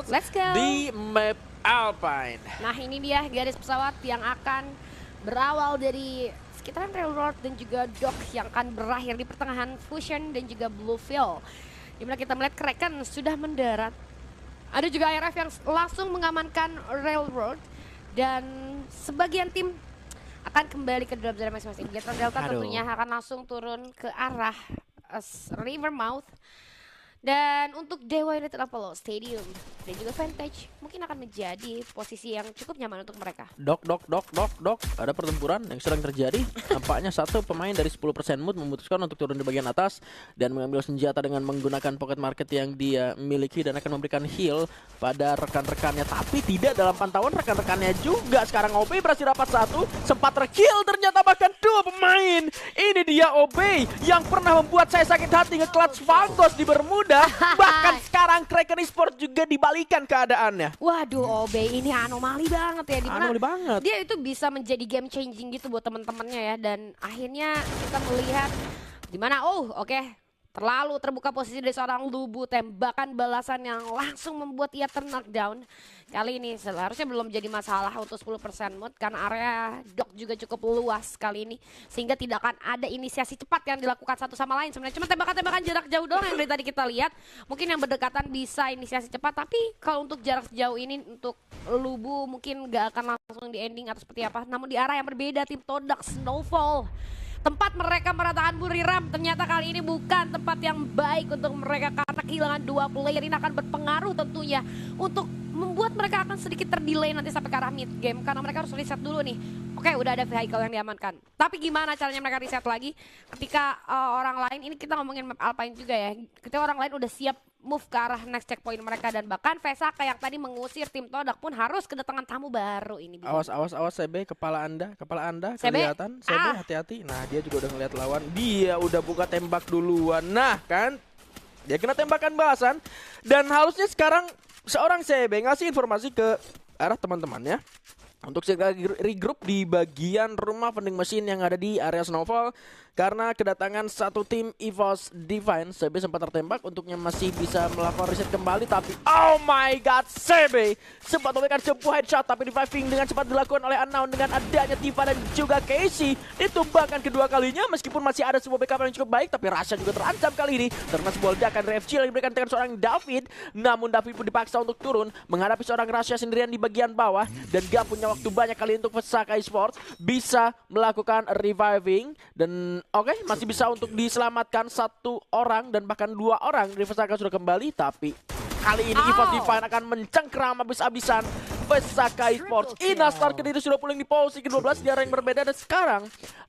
Let's go. Di map Alpine. Nah, ini dia garis pesawat yang akan berawal dari sekitaran Railroad dan juga Dock yang akan berakhir di pertengahan Fusion dan juga Bluefield. Dimana kita melihat Kraken sudah mendarat. Ada juga ARF yang langsung mengamankan Railroad dan sebagian tim akan kembali ke dalam zona masing-masing. Gatron Delta tentunya akan langsung turun ke arah Rivermouth. Dan untuk Dewa United Apollo Stadium dan juga Vantage mungkin akan menjadi posisi yang cukup nyaman untuk mereka. Dok. Ada pertempuran yang sedang terjadi. Nampaknya satu pemain dari 10% mood memutuskan untuk turun di bagian atas dan mengambil senjata dengan menggunakan pocket market yang dia miliki dan akan memberikan heal pada rekan-rekannya. Tapi tidak dalam pantauan rekan-rekannya juga. Sekarang OB berhasil dapat satu, sempat terkill ternyata bahkan dua pemain. Ini dia OB yang pernah membuat saya sakit hati nge-clutch Vagos di Bermuda. Bahkan sekarang Kraken Esports juga dibalikan keadaannya. Waduh, OB ini anomali banget ya. Anomali banget. Dia itu bisa menjadi game changing gitu buat teman-temannya ya. Dan akhirnya kita melihat dimana terlalu terbuka posisi dari seorang Lubu, tembakan balasan yang langsung membuat ia knockdown. Kali ini seharusnya belum jadi masalah untuk 10% mood karena area Dock juga cukup luas kali ini. Sehingga tidak akan ada inisiasi cepat yang dilakukan satu sama lain. Sebenarnya cuma tembakan-tembakan jarak jauh doang yang dari tadi kita lihat. Mungkin yang berdekatan bisa inisiasi cepat, tapi kalau untuk jarak jauh ini untuk Lubu mungkin gak akan langsung di ending atau seperti apa. Namun di arah yang berbeda, tim Todak Snowfall. Tempat mereka meratakan Buriram ternyata kali ini bukan tempat yang baik untuk mereka karena kehilangan dua player ini akan berpengaruh tentunya untuk membuat mereka akan sedikit terdelay nanti sampai ke arah mid game karena mereka harus reset dulu nih. Oke, udah ada vehicle yang diamankan. Tapi gimana caranya mereka reset lagi ketika orang lain, ini kita ngomongin map Alpine juga ya, ketika orang lain udah siap move ke arah next checkpoint mereka dan bahkan Vesaka yang tadi mengusir tim Todak pun harus kedatangan tamu baru ini. Awas CB, kepala anda kelihatan. CB hati-hati. Nah, dia juga udah ngeliat lawan, dia udah buka tembak duluan. Nah kan, dia kena tembakan balasan dan harusnya sekarang seorang CB ngasih informasi ke arah teman-temannya untuk segera regroup di bagian rumah vending machine yang ada di area Snowfall. Karena kedatangan satu tim EVOS Divine, CB sempat tertembak, untuknya masih bisa melakukan reset kembali. Tapi oh my god, CB sempat memberikan sebuah headshot, tapi reviving dengan cepat dilakukan oleh Unknown dengan adanya Tifa dan juga Casey. Ditumbangkan kedua kalinya meskipun masih ada sebuah backup yang cukup baik, tapi Rasha juga terancam kali ini karena sebuah ledakan dari FG yang diberikan dengan seorang David. Namun David pun dipaksa untuk turun menghadapi seorang Rasha sendirian di bagian bawah dan gak punya waktu banyak kali untuk Vesaka Esports bisa melakukan reviving. Dan oke, masih bisa untuk diselamatkan satu orang dan bahkan dua orang dari Vesaka sudah kembali. Tapi kali ini EVOS Divine akan mencengkram habis-habisan Vesaka Esports. Inastar Kediri sudah pulling di posisi ke-12 di area yang berbeda. Dan sekarang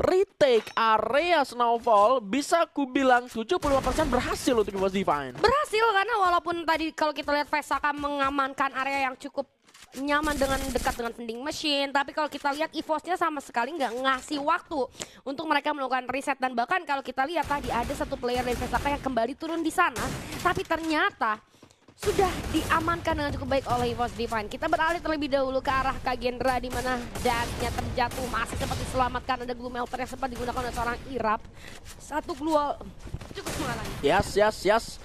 retake area Snowfall bisa kubilang 75% berhasil untuk EVOS Divine. Berhasil karena walaupun tadi kalau kita lihat Vesaka mengamankan area yang cukup nyaman dengan dekat dengan vending machine, tapi kalau kita lihat EVOS-nya sama sekali nggak ngasih waktu untuk mereka melakukan reset. Dan bahkan kalau kita lihat tadi ada satu player dari Vesaka yang kembali turun di sana, tapi ternyata sudah diamankan dengan cukup baik oleh EVOS Divine. Kita beralih terlebih dahulu ke arah Kagendra di mana dasnya terjatuh, masih sempat diselamatkan. Ada glue melter yang sempat digunakan oleh seorang Irap. Satu glue cukup menghalangi. Yes.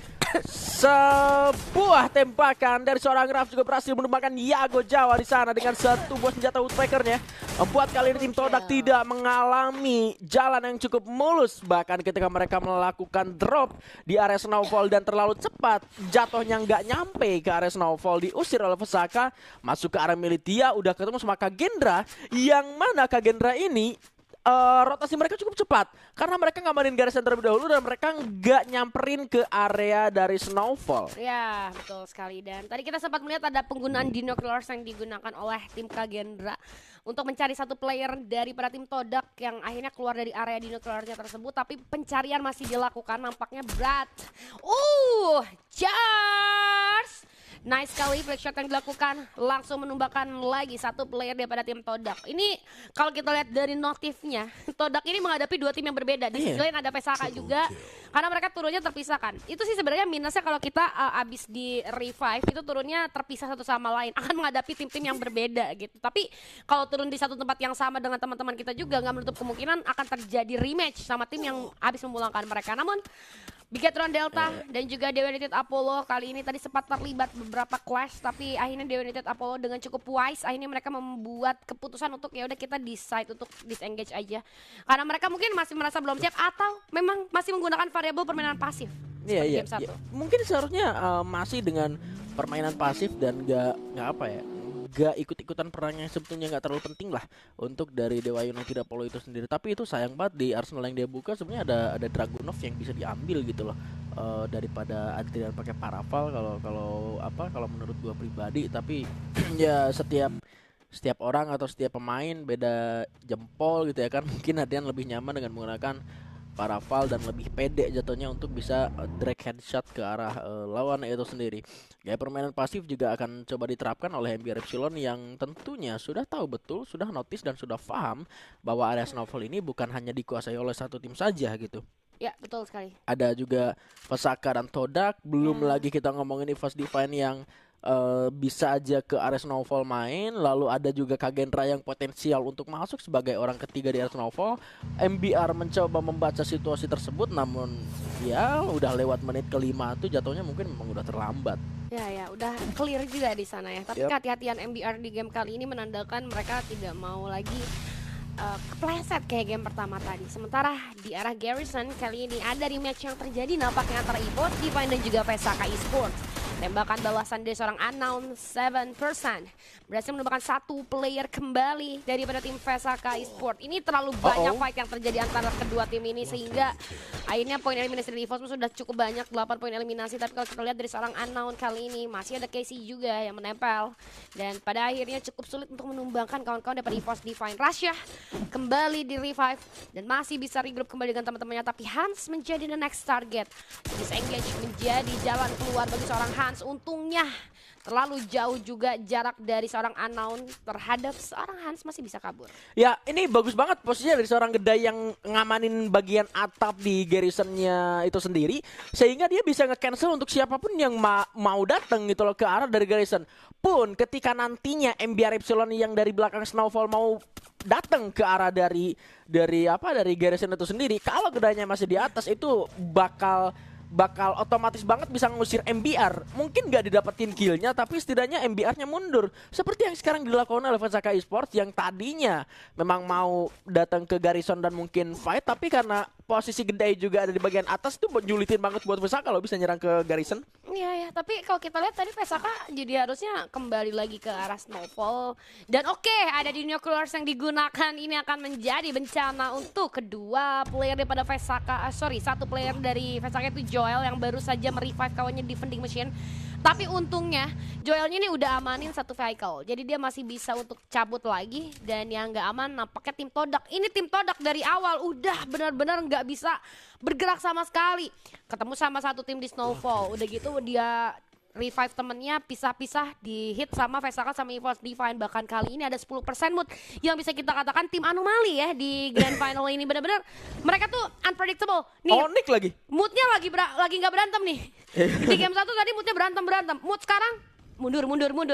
Sebuah tembakan dari seorang Raf juga berhasil menumbangkan Yago Jawa di sana dengan satu buah senjata Woodpecker-nya. Membuat kali ini tim Todak tidak mengalami jalan yang cukup mulus. Bahkan ketika mereka melakukan drop di area Snowfall dan terlalu cepat, jatuhnya nggak nyampe ke area Snowfall, diusir oleh Vesaka, masuk ke area Militia, udah ketemu sama Kagendra, yang mana Kagendra ini rotasi mereka cukup cepat karena mereka ngamanin garisan terlebih dahulu dan mereka nggak nyamperin ke area dari Snowfall. Ya, betul sekali. Dan tadi kita sempat melihat ada penggunaan Dinoculars yang digunakan oleh tim Kagendra untuk mencari satu player daripada tim Todak yang akhirnya keluar dari area Dinocularnya tersebut. Tapi pencarian masih dilakukan, nampaknya berat. Charge! Nice sekali flash shot yang dilakukan, langsung menumbangkan lagi satu player daripada tim Todak. Ini kalau kita lihat dari notifnya, Todak ini menghadapi dua tim yang berbeda. Di sisi lain ada Vesaka juga, karena mereka turunnya terpisahkan. Itu sih sebenarnya minusnya kalau kita abis di revive itu turunnya terpisah satu sama lain, akan menghadapi tim-tim yang berbeda gitu. Tapi kalau turun di satu tempat yang sama dengan teman-teman kita juga, nggak menutup kemungkinan akan terjadi rematch sama tim yang abis memulangkan mereka. Namun Bigetron Delta dan juga Dewa United Apollo kali ini tadi sempat terlibat beberapa clash, tapi akhirnya Dewa United Apollo dengan cukup wise akhirnya mereka membuat keputusan untuk ya udah kita decide untuk disengage aja karena mereka mungkin masih merasa belum siap atau memang masih menggunakan variabel permainan pasif. Iya. Mungkin seharusnya masih dengan permainan pasif dan gak ikut-ikutan perang yang sebetulnya nggak terlalu penting lah untuk dari Dewa United Apollo itu sendiri. Tapi itu sayang banget di Arsenal yang dia buka sebenarnya ada Dragunov yang bisa diambil gitu loh, daripada Adrian pakai Paraval kalau menurut gua pribadi. Tapi ya setiap orang atau setiap pemain beda jempol gitu ya kan. Mungkin Adrian lebih nyaman dengan menggunakan Paraval dan lebih pede jatuhnya untuk bisa drag headshot ke arah lawan itu sendiri. Gaya permainan pasif juga akan coba diterapkan oleh MBR Epsilon yang tentunya sudah tahu betul, sudah notice dan sudah paham bahwa area Snowfall ini bukan hanya dikuasai oleh satu tim saja gitu. Ya, betul sekali. Ada juga Vesaka dan Todak, belum lagi kita ngomongin EVOS Divine yang bisa aja ke area Snowfall main. Lalu ada juga Kagendra yang potensial untuk masuk sebagai orang ketiga di area Snowfall. MBR mencoba membaca situasi tersebut, namun ya udah lewat menit kelima tuh jatuhnya mungkin memang udah terlambat. Ya, udah clear juga di sana ya. Tapi kehati-hatian MBR di game kali ini menandakan mereka tidak mau lagi kepleset kayak game pertama tadi. Sementara di arah Garrison kali ini ada rematch yang terjadi nampaknya antara EVOS Divine dan juga Vesaka Esports. Tembakan balasan dari seorang Unknown 7% berhasil menemukan satu player kembali daripada tim Vesaka Esports. Ini terlalu banyak fight yang terjadi antara kedua tim ini sehingga akhirnya poin eliminasi dari EVOS sudah cukup banyak, 8 poin eliminasi. Tapi kalau kita lihat dari seorang Unknown kali ini masih ada Casey juga yang menempel dan pada akhirnya cukup sulit untuk menumbangkan kawan-kawan daripada EVOS Divine. Rasha kembali di revive dan masih bisa regroup kembali dengan teman-temannya, tapi Hans menjadi the next target. Disengage menjadi jalan keluar bagi seorang Hans. Untungnya terlalu jauh juga jarak dari seorang Unknown terhadap seorang Hans, masih bisa kabur. Ya, ini bagus banget posisinya dari seorang Gedai yang ngamanin bagian atap di garrisonnya itu sendiri, sehingga dia bisa nge-cancel untuk siapapun yang mau datang gitu loh ke arah dari garrison. Pun ketika nantinya MBR Epsilon yang dari belakang Snowfall mau datang ke arah dari garrison itu sendiri, kalau Gedainya masih di atas itu bakal otomatis banget bisa ngusir MBR. Mungkin gak didapetin killnya, tapi setidaknya MBR-nya mundur. Seperti yang sekarang dilakukan oleh Vesaka Esports yang tadinya memang mau datang ke garrison dan mungkin fight, tapi karena posisi Gedai juga ada di bagian atas itu nyulitin banget buat Vesaka kalau bisa nyerang ke garrison. Iya, tapi kalau kita lihat tadi Vesaka jadi harusnya kembali lagi ke arah Snowfall. Dan ada Dinoculars yang digunakan, ini akan menjadi bencana untuk kedua player daripada Vesaka. Satu player dari Vesaka itu Joel yang baru saja merevive kawannya Defending Machine. Tapi untungnya Joelnya ini udah amanin satu vehicle, jadi dia masih bisa untuk cabut lagi. Dan yang nggak aman nampaknya tim Todak. Ini tim Todak dari awal udah benar-benar nggak bisa bergerak sama sekali. Ketemu sama satu tim di Snowfall, udah gitu dia revive temennya, pisah-pisah di hit sama Vesaka sama EVOS Divine. Bahkan kali ini ada 10% mood yang bisa kita katakan tim anomali ya di grand final ini. Benar-benar mereka tuh unpredictable. Nih, Onyx lagi. moodnya lagi nggak berantem nih. Di game 1 tadi moodnya berantem. Mood sekarang mundur.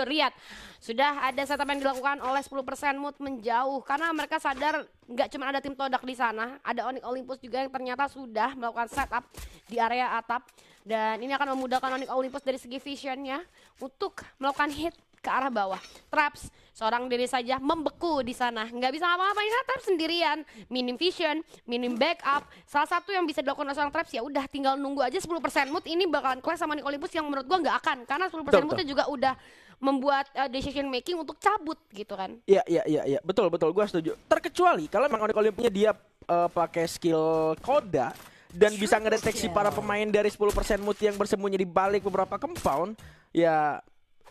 Lihat, sudah ada setup yang dilakukan oleh 10% mood menjauh karena mereka sadar nggak cuma ada tim Todak di sana, ada Onyx Olympus juga yang ternyata sudah melakukan setup di area atap, dan ini akan memudahkan Onyx Olympus dari segi visionnya untuk melakukan hit ke arah bawah. Traps seorang diri saja membeku di sana, nggak bisa apa-apain. Traps sendirian, minim vision, minim backup. Salah satu yang bisa dilakukan oleh seorang Traps ya udah tinggal nunggu aja 10% mood ini bakalan clash sama Onyx Olympus, yang menurut gua nggak akan, karena 10% moodnya juga udah membuat decision making untuk cabut gitu kan. Iya, betul, gua setuju. Terkecuali kalau memang Onyx Olympusnya dia pakai skill Koda dan bisa ngedeteksi para pemain dari 10% mood yang bersembunyi di balik beberapa compound, ya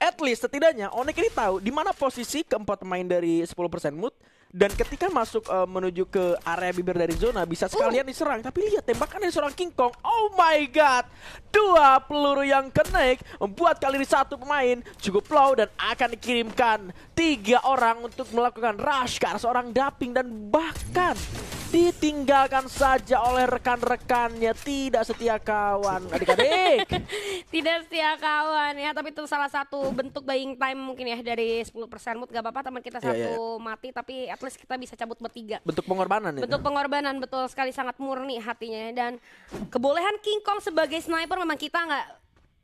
at least setidaknya Onyx ini tahu di mana posisi keempat pemain dari 10% mood, dan ketika masuk menuju ke area bibir dari zona bisa sekalian diserang. Tapi lihat tembakan dari seorang King Kong, oh my god, 2 peluru yang connect membuat kali ini satu pemain cukup low dan akan dikirimkan 3 orang untuk melakukan rush ke arah seorang Daping, dan bahkan ditinggalkan saja oleh rekan-rekannya. Tidak setia kawan, adik-adik. Tidak setia kawan ya, tapi itu salah satu bentuk buying time mungkin ya dari 10% mood. Gak apa-apa teman kita satu mati, tapi at least kita bisa cabut bertiga. Bentuk pengorbanan ya? Bentuk pengorbanan, betul sekali, sangat murni hatinya. Dan kebolehan King Kong sebagai sniper memang kita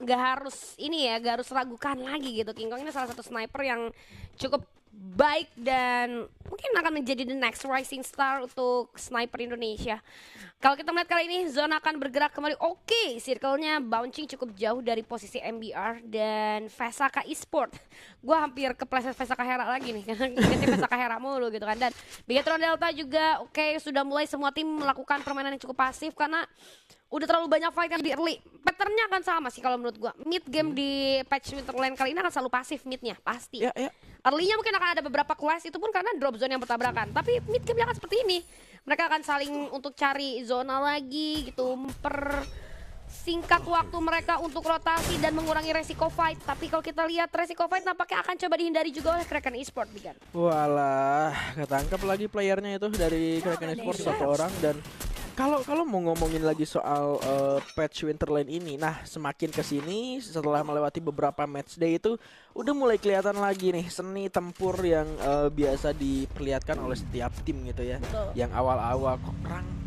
nggak harus ini ya, nggak harus ragukan lagi gitu. King Kong ini salah satu sniper yang cukup baik dan mungkin akan menjadi the next rising star untuk sniper Indonesia. Kalau kita melihat kali ini zona akan bergerak kembali. Oke, circle-nya bouncing cukup jauh dari posisi MBR dan Vesaka Esport. Gua hampir kepleset Vesaka Hera lagi nih karena ganti Vesaka Hera mulu gitu kan. Dan Bigetron Delta juga sudah mulai semua tim melakukan permainan yang cukup pasif karena udah terlalu banyak fight yang di early. Patternnya akan sama sih kalau menurut gua. Mid game di patch Winterland kali ini akan selalu pasif midnya, pasti. Early-nya mungkin akan ada beberapa clash, itu pun karena drop zone yang bertabrakan. Tapi mid game akan seperti ini. Mereka akan saling untuk cari zona lagi gitu, mempersingkat waktu mereka untuk rotasi dan mengurangi resiko fight. Tapi kalau kita lihat resiko fight nampaknya akan coba dihindari juga oleh Kraken Esport, Bigan. Walah, ketangkap lagi playernya itu dari Kraken Esport, satu orang. Dan kalau mau ngomongin lagi soal patch Winterland ini, nah semakin kesini setelah melewati beberapa match day itu udah mulai kelihatan lagi nih seni tempur yang biasa diperlihatkan oleh setiap tim gitu ya. Betul. Yang awal-awal kok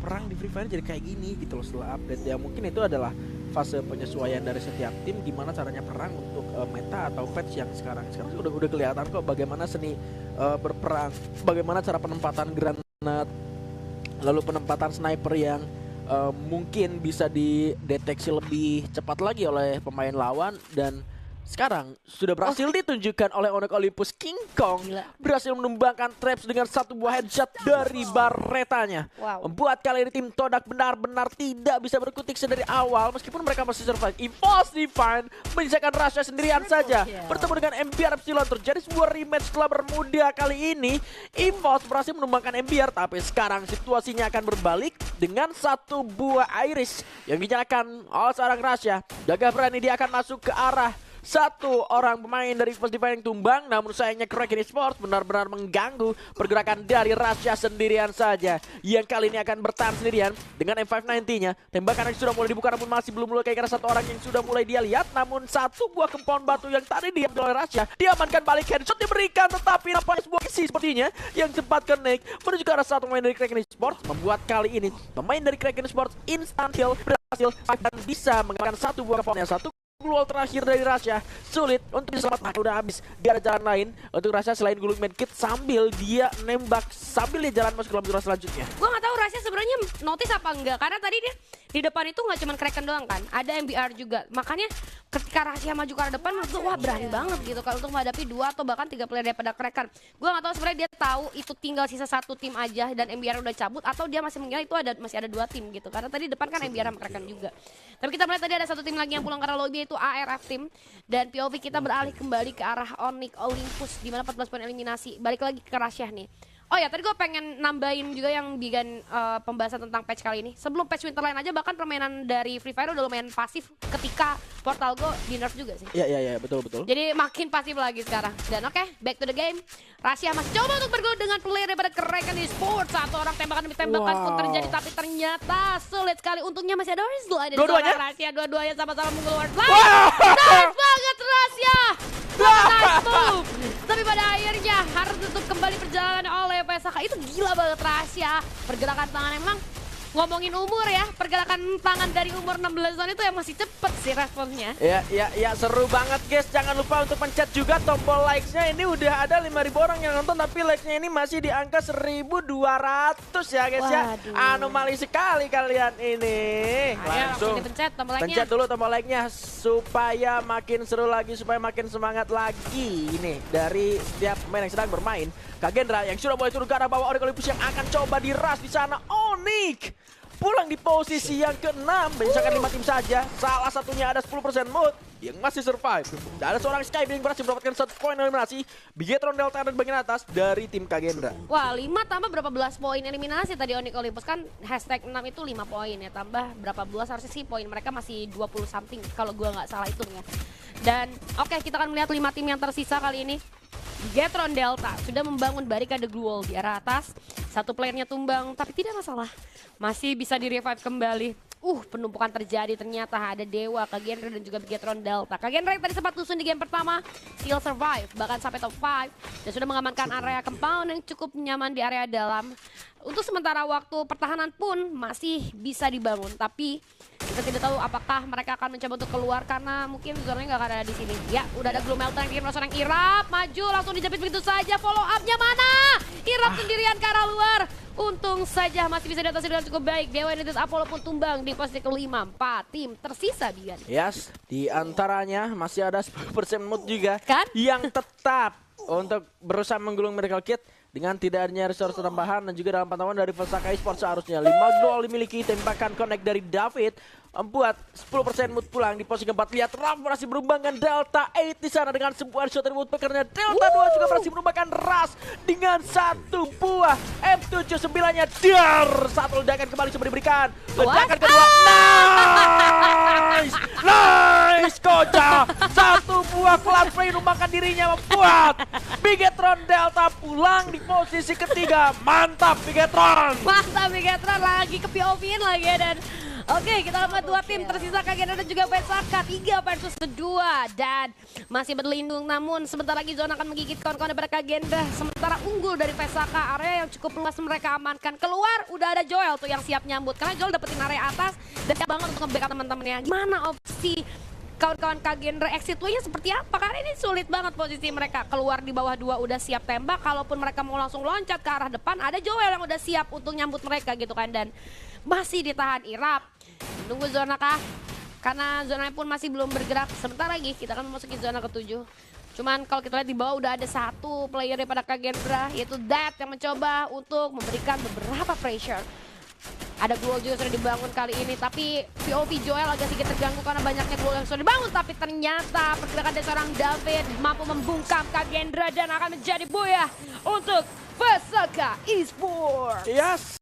perang di Free Fire jadi kayak gini gitu loh setelah update ya. Mungkin itu adalah fase penyesuaian dari setiap tim, gimana caranya perang untuk meta atau patch yang sekarang udah kelihatan kok bagaimana seni berperang, bagaimana cara penempatan granat, lalu penempatan sniper yang mungkin bisa dideteksi lebih cepat lagi oleh pemain lawan. Dan sekarang sudah berhasil ditunjukkan oleh Onyx Olympus. King Kong berhasil menumbangkan Traps dengan satu buah headshot dari baretanya. Membuat kali ini tim Todak benar-benar tidak bisa berkutik dari awal meskipun mereka masih survive. EVOS Divine menyisakan Rasha sendirian saja bertemu dengan MBR Epsilon. Terjadi sebuah rematch setelah bermuda. Kali ini EVOS berhasil menumbangkan MBR, tapi sekarang situasinya akan berbalik dengan satu buah Iris yang dinyalakan oleh seorang Rasha. Gagah berani dia akan masuk ke arah satu orang pemain dari EVOS Divine yang tumbang, namun sayangnya Kraken Esports benar-benar mengganggu pergerakan dari Rasha sendirian saja, yang kali ini akan bertahan sendirian dengan M590-nya. Tembakan yang sudah mulai dibuka namun masih belum mulai, karena satu orang yang sudah mulai dia lihat, namun satu buah compound batu yang tadi diambil oleh Rasha diamankan balik, headshot diberikan, tetapi nampaknya sebuah kisi sepertinya yang sempat connect menuju ke arah satu pemain dari Kraken Esports, membuat kali ini pemain dari Kraken Esports instant kill berhasil dan bisa mengalahkan satu buah compound. Yang satu gol terakhir dari Rasha sulit untuk diselamatkan, udah habis. Dia ada jalan lain untuk Rasha selain gulung medkit sambil dia nembak, sambil dia jalan masuk ke dalam zona selanjutnya. Gua nggak tahu Rasha sebenarnya notice apa enggak, karena tadi dia di depan itu nggak cuma Kraken doang kan, ada MBR juga. Makanya ketika Rasha maju ke arah depan, menurut gua wah berani banget gitu kalau untuk menghadapi 2 atau bahkan 3 player daripada Kraken. Gua nggak tahu sebenarnya dia tahu itu tinggal sisa satu tim aja dan MBR udah cabut, atau dia masih mengira itu masih ada 2 tim gitu. Karena tadi depan kan MBR sama Kraken juga. Tapi kita melihat tadi ada satu tim lagi yang pulang ke arah lobby, itu ARF tim. Dan POV kita beralih kembali ke arah Onyx Olympus, di mana 14 poin eliminasi. Balik lagi ke Rasha nih. Oh ya, tadi gue pengen nambahin juga yang bikin pembahasan tentang patch kali ini. Sebelum patch Winterland aja bahkan permainan dari Free Fire udah lumayan pasif ketika Portal Go di nerf juga sih. Iya, betul. Jadi makin pasif lagi sekarang. Dan oke, back to the game. Rasha masih coba untuk bergol dengan player daripada Kraken Esports. Satu orang tembakan demi tembakan pun terjadi, tapi ternyata sulit sekali. Untungnya masih ada Rizal, ada dua-duanya. Rasha dua-duanya sama-sama mengeluarkan. Nice banget Rasha. Nice move. Tapi pada akhirnya harus tutup kembali perjalanan oleh PSK. Itu gila banget rahasia. Pergerakan tangan emang ngomongin umur ya, pergerakan tangan dari umur 16 tahun itu yang masih cepet sih responsnya. Ya seru banget guys. Jangan lupa untuk pencet juga tombol likes-nya. Ini udah ada 5.000 orang yang nonton, tapi likes-nya ini masih di angka 1.200 ya guys. Ya. Anomali sekali kalian ini. Langsung dipencet tombol like-nya. Pencet dulu tombol like-nya supaya makin seru lagi, supaya makin semangat lagi ini dari setiap pemain yang sedang bermain. Kagendra yang sudah mulai turun ke arah bawah, Onyx Olympus yang akan coba diras di sana. Onyx pulang di posisi yang ke-6, menyisakan 5 tim saja. Salah satunya ada 10% mood yang masih survive. Dan ada seorang Sky yang berhasil mendapatkan 1 poin eliminasi. Bigetron Delta dan bagian atas dari tim Kagendra. Wah, 5 tambah berapa belas poin eliminasi tadi Onyx Olympus kan hashtag 6 itu 5 poin ya. Tambah berapa belas harusnya sih poin mereka masih 20 something kalau gua nggak salah hitungnya. Dan oke, kita akan melihat 5 tim yang tersisa kali ini. Bigetron Delta sudah membangun barikade Gruul di arah atas. Satu playernya tumbang, tapi tidak masalah. Masih bisa di-revive kembali. Penumpukan terjadi ternyata ada Dewa, Kagendra dan juga Bigetron Delta. Kagendra yang tadi sempat tusun di game pertama, still survive, bahkan sampai top 5. Dan sudah mengamankan area compound yang cukup nyaman di area dalam. Untuk sementara waktu pertahanan pun masih bisa dibangun, tapi kita tidak tahu apakah mereka akan mencoba untuk keluar karena mungkin zonanya nggak akan ada di sini. Ya, udah ada Gloom Melter yang kirim seorang Irap, maju langsung dijepit begitu saja. Follow up-nya mana? Irap sendirian ke arah luar. Untung saja masih bisa diatasi dengan cukup baik. Dewa United Apollo pun tumbang di posisi kelima. 4 tim tersisa Bian. Yes, di antaranya masih ada 10% mood juga Kan? yang tetap untuk berusaha menggulung Miracle Kit dengan tidak adanya resource tambahan. Dan juga dalam pantauan dari Vesaka Esports seharusnya 5 gol dimiliki. Tembakan connect dari David membuat 10% mood pulang di posisi keempat. Lihat Raf berhasil merumbangkan Delta 8 di sana dengan sebuah shot dari Woodpeckernya. Delta 2 juga berhasil merumbangkan Ras dengan 1 buah M79-nya. Satu ledakan kembali coba diberikan. Ledakan kedua. Nice Koja. 1 buah Cloud Free merumbangkan dirinya, membuat Bigetron Delta pulang di posisi ketiga. Mantap Bigetron. Mantap Bigetron lagi ke POV-in lagi ya. Dan oke, kita lihat 2 tim tersisa Kagendra dan juga PSK 3 versus 2 dan masih berlindung, namun sebentar lagi zona akan menggigit kawan-kawan daripada Kagendra. Sementara unggul dari PSK, area yang cukup luas mereka amankan. Keluar udah ada Joel tuh yang siap nyambut karena Joel dapetin area atas dan siap banget untuk nge-backup teman-temannya. Gimana opsi kawan-kawan Kagendra exit way-nya seperti apa? Karena ini sulit banget posisi mereka. Keluar di bawah 2 udah siap tembak. Kalaupun mereka mau langsung loncat ke arah depan, ada Joel yang udah siap untuk nyambut mereka gitu kan. Dan masih ditahan Irap. Nunggu zona kah? Karena zonanya pun masih belum bergerak. Sebentar lagi kita akan memasuki zona ke-7. Cuman kalau kita lihat di bawah udah ada 1 player daripada Kagendra, yaitu Dad yang mencoba untuk memberikan beberapa pressure. Ada Gruul juga sudah dibangun kali ini, tapi POV Joel agak sedikit terganggu karena banyaknya Gruul yang sudah dibangun. Tapi ternyata pergerakan dari seorang David mampu membungkam Kagendra dan akan menjadi buaya untuk Vesaka Esports. Yes,